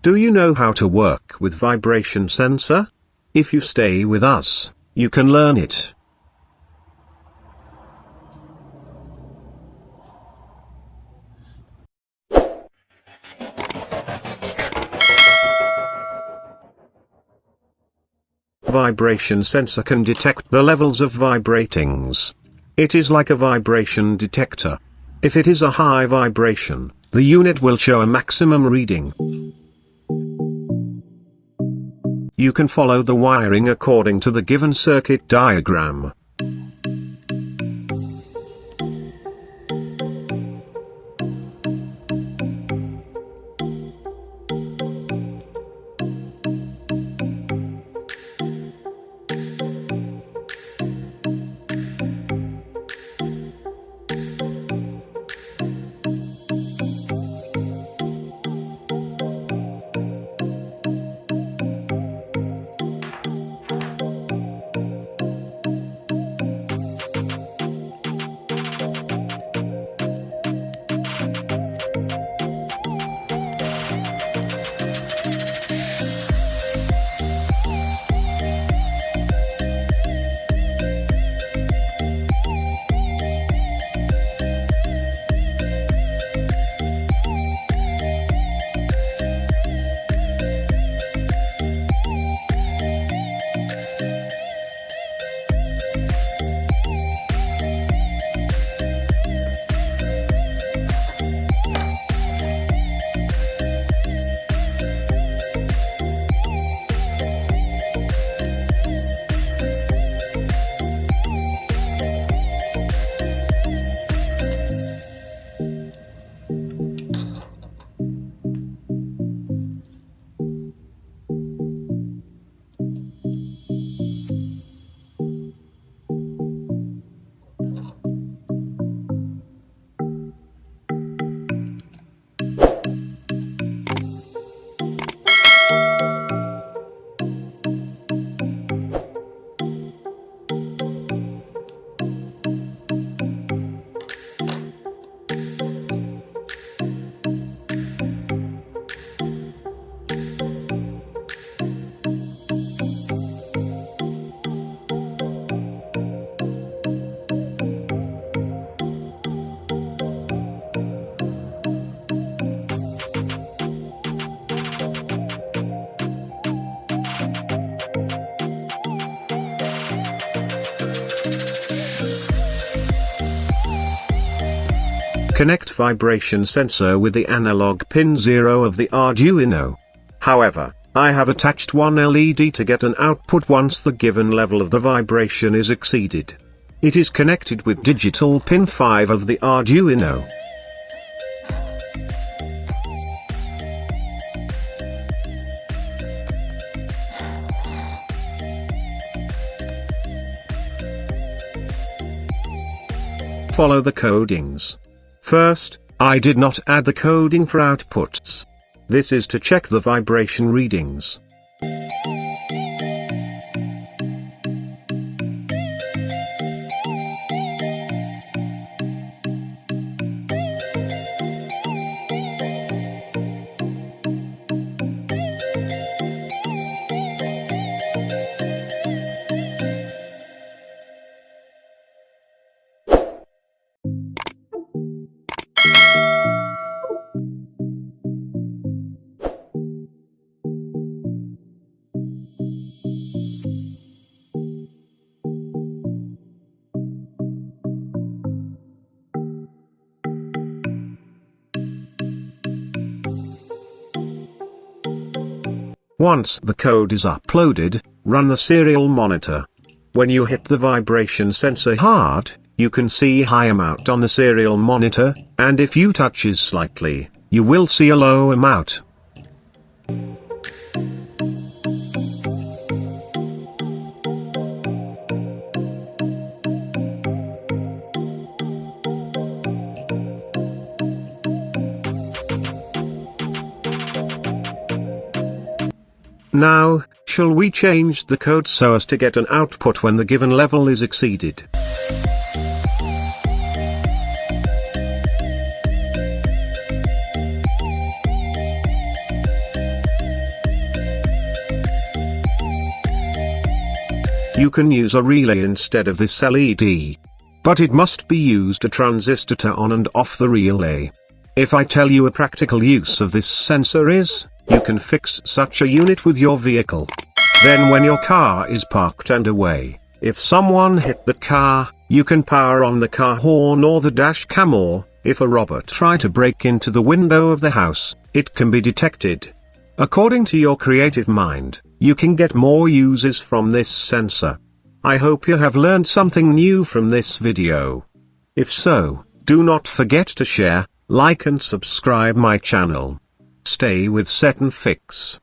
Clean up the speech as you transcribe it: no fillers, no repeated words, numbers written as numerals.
Do you know how to work with vibration sensor? If you stay with us, you can learn it. Vibration sensor can detect the levels of vibratings. It is like a vibration detector. If it is a high vibration, the unit will show a maximum reading. You can follow the wiring according to the given circuit diagram. Connect vibration sensor with the analog pin 0 of the Arduino. However, I have attached one LED to get an output once the given level of the vibration is exceeded. It is connected with digital pin 5 of the Arduino. Follow the codings. First, I did not add the coding for outputs. This is to check the vibration readings. Once the code is uploaded, run the serial monitor. When you hit the vibration sensor hard, you can see high amount on the serial monitor, and if you touches slightly, you will see a low amount. Now, shall we change the code so as to get an output when the given level is exceeded? You can use a relay instead of this LED. But it must be used a transistor to on and off the relay. If I tell you a practical use of this sensor is, you can fix such a unit with your vehicle. Then when your car is parked and away, if someone hit the car, you can power on the car horn or the dash cam, or, if a robber try to break into the window of the house, it can be detected. According to your creative mind, you can get more uses from this sensor. I hope you have learned something new from this video. If so, do not forget to share, like and subscribe my channel. Stay with Set and Fix.